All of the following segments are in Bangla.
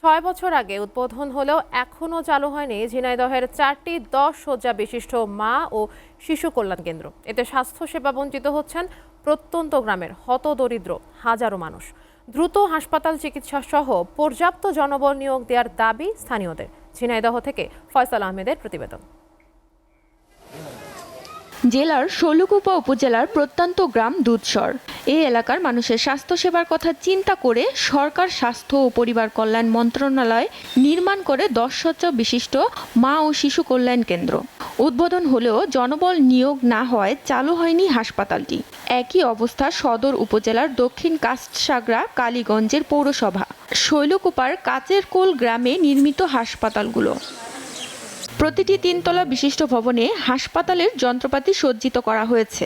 ৬ বছর আগে উদ্বোধন হলেও এখনও চালু হয়নি ঝিনাইদহের 4টি 10 শয্যা বিশিষ্ট মা ও শিশু কল্যাণ কেন্দ্র। এতে স্বাস্থ্যসেবা বঞ্চিত হচ্ছেন প্রত্যন্ত গ্রামের হতদরিদ্র হাজারো মানুষ। দ্রুত হাসপাতাল চিকিৎসা সহ পর্যাপ্ত জনবল নিয়োগ দেওয়ার দাবি স্থানীয়দের। ঝিনাইদহ থেকে ফয়সাল আহমেদের প্রতিবেদন। জেলার শৈলকুপা উপজেলার প্রত্যন্ত গ্রাম দুধসর। এই এলাকার মানুষের স্বাস্থ্যসেবার কথা চিন্তা করে সরকার স্বাস্থ্য ও পরিবার কল্যাণ মন্ত্রণালয় নির্মাণ করে 10 শয্যা বিশিষ্ট মা ও শিশু কল্যাণ কেন্দ্র। উদ্বোধন হলেও জনবল নিয়োগ না হওয়ায় চালু হয়নি হাসপাতালটি। একই অবস্থা সদর উপজেলার দক্ষিণ কাস্টসাগরা কালীগঞ্জের পৌরসভা শৈলকুপার কাচের কোল গ্রামে নির্মিত হাসপাতালগুলো। প্রতিটি 3 তলা বিশিষ্ট ভবনে হাসপাতালের যন্ত্রপাতি সজ্জিত করা হয়েছে।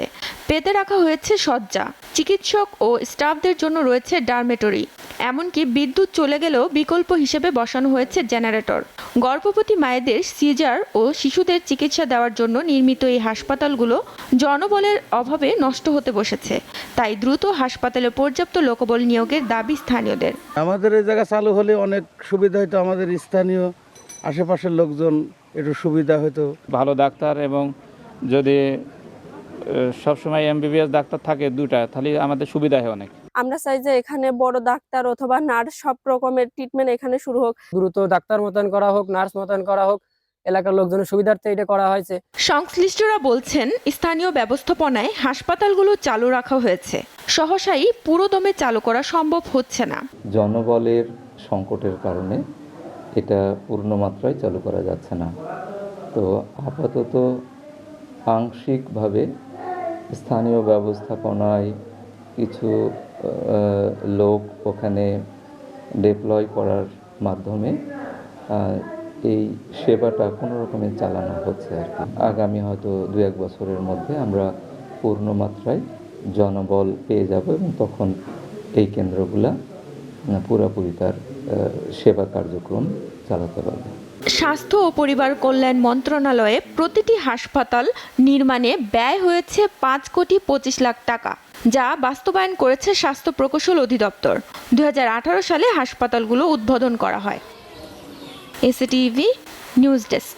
পেতে রাখা হয়েছে শয্যা। চিকিৎসক ও স্টাফদের জন্য রয়েছে ডরমেটরি। এমনকি বিদ্যুৎ চলে গেলেও বিকল্প হিসেবে বসানো হয়েছে জেনারেটর। গর্ভবতী মায়েদের সিজার ও শিশুদের চিকিৎসা দেওয়ার জন্য নির্মিত এই হাসপাতালগুলো জনবলের অভাবে নষ্ট হতে বসেছে। তাই দ্রুত হাসপাতালে পর্যাপ্ত লোকবল নিয়োগের দাবি স্থানীয়দের। আমাদের এই জায়গা চালু হলে অনেক সুবিধা হতো, আমাদের স্থানীয় আশেপাশের লোকজন একটু সুবিধা হতো। ভালো ডাক্তার এবং যদি সবসময় এমবিবিএস ডাক্তার থাকে দুটা, তাহলে আমাদের সুবিধা হয় অনেক। আমরা চাই যে এখানে বড় ডাক্তার অথবা নার্স সব রকমের ট্রিটমেন্ট এখানে শুরু হোক। দ্রুত ডাক্তার মোতায়েন করা হোক, নার্স মোতায়েন করা হোক, এলাকার লোকজনের সুবিধার্থে এটা করা হয়েছে। সংশ্লিষ্টরা বলছেন, স্থানীয় ব্যবস্থাপনায় হাসপাতালগুলো চালু রাখা হয়েছে, সহসাই পুরোদমে চালু করা সম্ভব হচ্ছে না। জনবলের সংকটের কারণে এটা পূর্ণ মাত্রায় চালু করা যাচ্ছে না। তো আপাতত আংশিকভাবে স্থানীয় ব্যবস্থাপনায় কিছু লোক ওখানে ডিপ্লয় করার মাধ্যমে এই সেবাটা কোনো রকমে চালানো হচ্ছে আর কি। আগামী হয়তো 2-1 বছরের মধ্যে আমরা পূর্ণ মাত্রায় জনবল পেয়ে যাব এবং তখন এই কেন্দ্রগুলা পুরোপুরি তার সেবা কার্যক্রম চালাতে পারবে। স্বাস্থ্য ও পরিবার কল্যাণ মন্ত্রণালয়ে প্রতিটি হাসপাতাল নির্মাণে ব্যয় হয়েছে 5,25,00,000 টাকা, যা বাস্তবায়ন করেছে স্বাস্থ্য প্রকৌশল অধিদপ্তর। 2018 সালে হাসপাতালগুলো উদ্বোধন করা হয়। এসিটিভি নিউজ ডেস্ক।